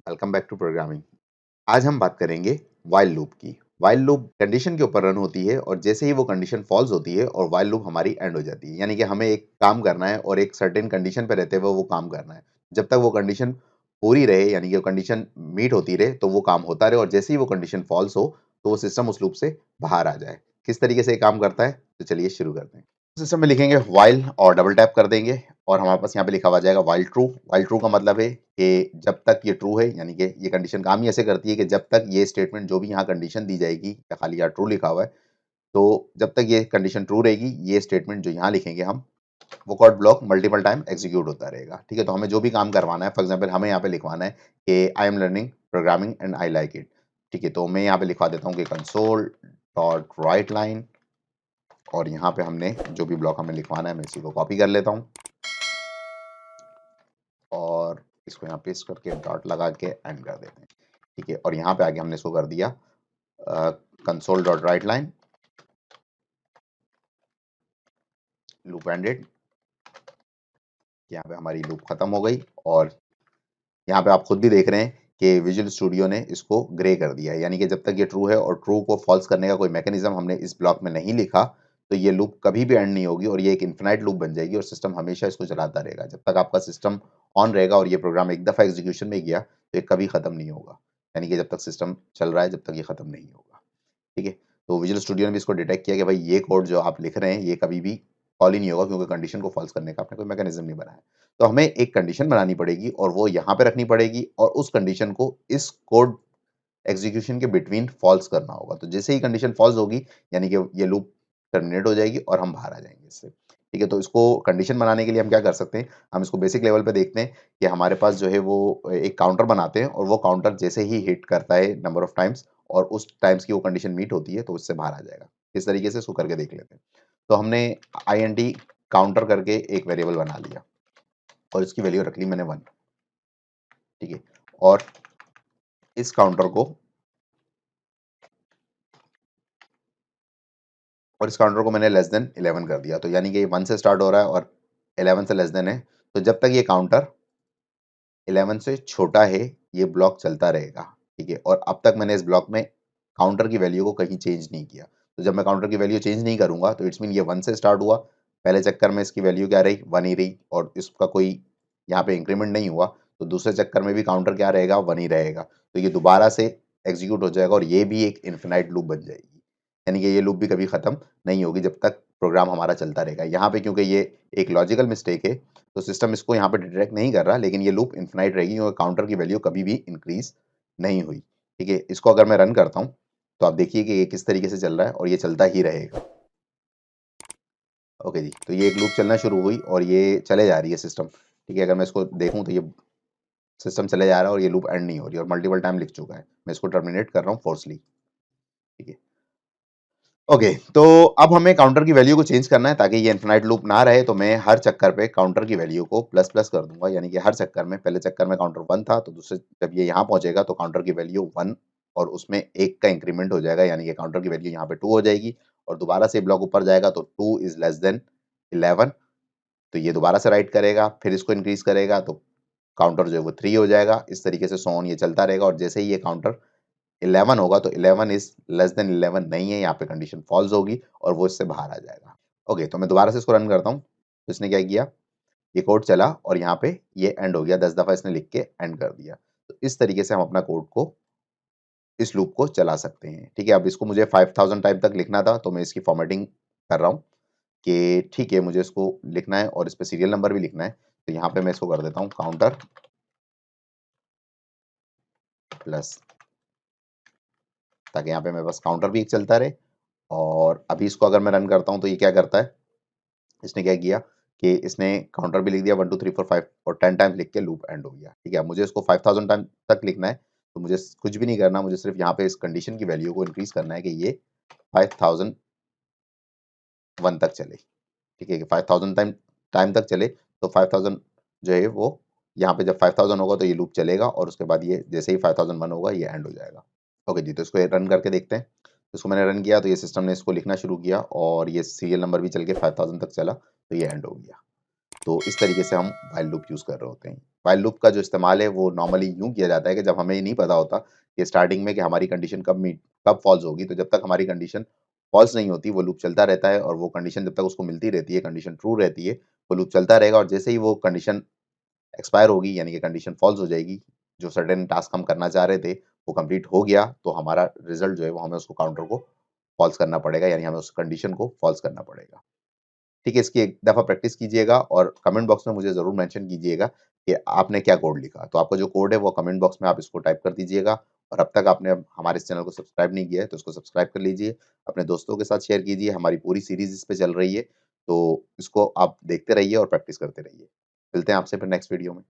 Welcome back to programming. आज हम बात करेंगे व्हाइल लूप की। व्हाइल लूप कंडीशन के ऊपर रन होती है और जैसे ही वो कंडीशन फॉल्स होती है और व्हाइल लूप हमारी एंड हो जाती है। यानी कि हमें एक काम करना है और एक सर्टेन कंडीशन पे रहते हुए वो काम करना है। जब तक वो कंडीशन पूरी रहे यानी कि वो कंडीशन मीट होती रहे तो वो काम होता रहे और जैसे ही वो कंडीशन फॉल्स हो तो वो सिस्टम उस लूप से बाहर आ जाए। किस तरीके से ये काम करता है तो चलिए शुरू करते हैं। सिस्टम में लिखेंगे व्हाइल और डबल टैप कर देंगे और हमारे पास यहाँ पे लिखा हुआ आ जाएगा व्हाइल ट्रू। व्हाइल ट्रू का मतलब है कि जब तक ये ट्रू है यानी कि ये कंडीशन काम ही ऐसे करती है कि जब तक ये स्टेटमेंट जो भी यहाँ कंडीशन दी जाएगी या खाली यहाँ ट्रू लिखा हुआ है तो जब तक ये कंडीशन ट्रू रहेगी ये स्टेटमेंट जो यहाँ लिखेंगे हम वो code block multiple time execute होता रहेगा। ठीक है, तो हमें जो भी काम करवाना है फॉर एग्जाम्पल हमें यहाँ पे लिखवाना है कि I am learning programming and I like it. ठीक है, तो मैं यहाँ पे लिखवा देता हूँ कि कंसोल डॉट राइट लाइन और यहाँ पे हमने जो भी ब्लॉक हमें लिखवाना है मैं इसी को कॉपी कर लेता हूँ और इसको यहाँ पेस्ट करके डॉट लगा के एंड कर देते हैं। ठीक है, और यहाँ पे आगे हमने इसको कर दिया console dot right line loop ended. यहाँ पे हमारी लूप खत्म हो गई और यहाँ पे आप खुद भी देख रहे हैं कि विजुअल स्टूडियो ने इसको ग्रे कर दिया है। यानी कि जब तक ये ट्रू है और ट्रू को फॉल्स करने का कोई मैकेनिज्म हमने इस ब्लॉक में नहीं लिखा तो ये लूप कभी भी एंड नहीं होगी और ये एक इन्फिनाइट लूप बन जाएगी और सिस्टम हमेशा इसको चलाता रहेगा। जब तक आपका सिस्टम ऑन रहेगा और ये प्रोग्राम एक दफ़ा एग्जीक्यूशन में गया तो ये कभी ख़त्म नहीं होगा। यानी कि जब तक सिस्टम चल रहा है जब तक ये ख़त्म नहीं होगा। ठीक है, तो विजुअल स्टूडियो ने भी इसको डिटेक्ट किया कि भाई ये कोड जो आप लिख रहे हैं ये कभी भी कॉल ही नहीं होगा क्योंकि कंडीशन को फॉल्स करने का आपने कोई मैकेनिज्म नहीं बनाया। तो हमें एक कंडीशन बनानी पड़ेगी और वो यहाँ पे रखनी पड़ेगी और उस कंडीशन को इस कोड एग्जीक्यूशन के बिटवीन फॉल्स करना होगा। तो जैसे ही कंडीशन फॉल्स होगी यानी कि ये लूप टर्मिनेट हो जाएगी और हम बाहर आ जाएंगे इससे। ठीक है, तो इसको कंडीशन बनाने के लिए हम क्या कर सकते हैं, हम इसको बेसिक लेवल पे देखते हैं कि हमारे पास जो है वो एक काउंटर बनाते हैं और वो काउंटर जैसे ही हिट करता है नंबर ऑफ टाइम्स और उस टाइम्स की वो कंडीशन मीट होती है तो उससे बाहर आ जाएगा। इस तरीके से इसको करके देख लेते हैं। तो हमने आई काउंटर करके एक वेरिएबल बना लिया और इसकी वैल्यू रख ली मैंने 1। ठीक है, और इस काउंटर को मैंने लेस देन 11 कर दिया। तो यानी कि ये 1 से स्टार्ट हो रहा है और 11 से लेस देन है। तो जब तक ये काउंटर 11 से छोटा है ये ब्लॉक चलता रहेगा। ठीक है, और अब तक मैंने इस ब्लॉक में काउंटर की वैल्यू को कहीं चेंज नहीं किया। तो जब मैं काउंटर की वैल्यू चेंज नहीं करूंगा तो इट्स मीन ये 1 से स्टार्ट हुआ, पहले चक्कर में इसकी वैल्यू क्या रही 1 ही रही और इसका कोई यहाँ पे इंक्रीमेंट नहीं हुआ। तो दूसरे चक्कर में भी काउंटर क्या रहेगा 1 ही रहेगा। तो ये दोबारा से एग्जीक्यूट हो जाएगा और ये भी एक इन्फिनाइट लूप बन जाएगी। यानी कि ये लूप भी कभी खत्म नहीं होगी जब तक प्रोग्राम हमारा चलता रहेगा। यहाँ पे क्योंकि ये एक लॉजिकल मिस्टेक है तो सिस्टम इसको यहाँ पे डिटेक्ट नहीं कर रहा लेकिन ये लूप इन्फिनाइट रहेगी क्योंकि काउंटर की वैल्यू कभी भी इंक्रीज नहीं हुई। ठीक है, इसको अगर मैं रन करता हूँ तो आप देखिए कि ये किस तरीके से चल रहा है और ये चलता ही रहेगा। ओके जी, तो ये एक लूप चलना शुरू हुई और ये चले जा रही है सिस्टम। ठीक है, अगर मैं इसको देखूँ तो ये सिस्टम चले जा रहा है और ये लूप एंड नहीं हो रही और मल्टीपल टाइम लिख चुका है। मैं इसको टर्मिनेट कर रहा हूँ फोर्सली। ठीक है, ओके, तो अब हमें काउंटर की वैल्यू को चेंज करना है ताकि ये इन्फिनाइट लूप ना रहे। तो मैं हर चक्कर पे काउंटर की वैल्यू को प्लस प्लस कर दूंगा। यानी कि हर चक्कर में पहले चक्कर में काउंटर 1 था तो दूसरे जब ये यहाँ पहुंचेगा तो काउंटर की वैल्यू 1 और उसमें 1 का इंक्रीमेंट हो जाएगा। यानी कि काउंटर की वैल्यू यहाँ पे 2 हो जाएगी और दोबारा से ब्लॉक ऊपर जाएगा तो 2 इज लेस देन 11। तो ये दोबारा से राइट करेगा फिर इसको इंक्रीज करेगा तो काउंटर जो है वो 3 हो जाएगा। इस तरीके से सो ऑन ये चलता रहेगा और जैसे ही ये काउंटर 11 होगा तो 11 इज लेस देन 11 नहीं है, यहाँ पे कंडीशन फॉल्स होगी और वो इससे बाहर आ जाएगा। ओके, तो मैं दोबारा से इसको रन करता हूँ। तो इसने क्या किया, ये कोड चला और यहाँ पे ये एंड हो गया। 10 दफा इसने लिख के एंड कर दिया। तो इस तरीके से हम अपना कोड को इस लूप को चला सकते हैं। ठीक है, अब इसको मुझे 5000 टाइम तक लिखना था तो मैं इसकी फॉर्मेटिंग कर रहा हूँ कि ठीक है मुझे इसको लिखना है और इस पे सीरियल नंबर भी लिखना है। तो यहाँ पे मैं इसको कर देता हूँ काउंटर प्लस, ताकि यहाँ पे मेरे पास काउंटर भी एक चलता रहे। और अभी इसको अगर मैं रन करता हूँ तो ये क्या करता है, इसने क्या किया कि इसने काउंटर भी लिख दिया 1 2 3 4 5 और 10 टाइम्स लिख के लूप एंड हो गया। ठीक है, मुझे इसको 5000 टाइम तक लिखना है तो मुझे कुछ भी नहीं करना, मुझे सिर्फ यहाँ पे इस कंडीशन की वैल्यू को इंक्रीज करना है कि ये 5001 तक चले। ठीक है, कि 5000 टाइम टाइम तक चले तो 5000 जो है वो यहाँ पे जब 5000 होगा तो ये लूप चलेगा और उसके बाद ये जैसे ही 5001 होगा ये एंड हो जाएगा। ओके जी, तो इसको रन करके देखते हैं। तो इसको मैंने रन किया तो ये सिस्टम ने इसको लिखना शुरू किया और ये सीरियल नंबर भी चल के 5000 तक चला तो ये एंड हो गया। तो इस तरीके से हम व्हाइल लूप यूज़ कर रहे होते हैं। व्हाइल लूप का जो इस्तेमाल है वो नॉर्मली यूँ किया जाता है कि जब हमें ये नहीं पता होता कि स्टार्टिंग में कि हमारी कंडीशन कब फ़ॉल्स होगी, तो जब तक हमारी कंडीशन फ़ॉल्स नहीं होती, वो लूप चलता रहता है और वो कंडीशन जब तक उसको मिलती रहती है, कंडीशन ट्रू रहती है, वो लूप चलता रहेगा और जैसे ही वो कंडीशन एक्सपायर होगी यानी कि कंडीशन फ़ॉल्स हो जाएगी, जो सर्टेन टास्क हम करना चाह रहे थे, वो कंप्लीट हो गया, तो हमारा रिज़ल्ट जो है वो हमें उसको काउंटर को फ़ॉल्स करना पड़ेगा यानी हमें उस कंडीशन को फ़ॉल्स करना पड़ेगा। ठीक है, इसकी एक दफ़ा प्रैक्टिस कीजिएगा और कमेंट बॉक्स में मुझे ज़रूर मेंशन कीजिएगा कि आपने क्या कोड लिखा। तो आपका जो कोड है वो कमेंट बॉक्स में आप इसको टाइप कर दीजिएगा और अब तक आपने हमारे इस चैनल को सब्सक्राइब नहीं किया है, तो इसको सब्सक्राइब कर लीजिए। अपने दोस्तों के साथ शेयर कीजिए, हमारी पूरी सीरीज़ इस पे चल रही है, तो इसको आप देखते रहिए और प्रैक्टिस करते रहिए। मिलते हैं आपसे फिर नेक्स्ट वीडियो में।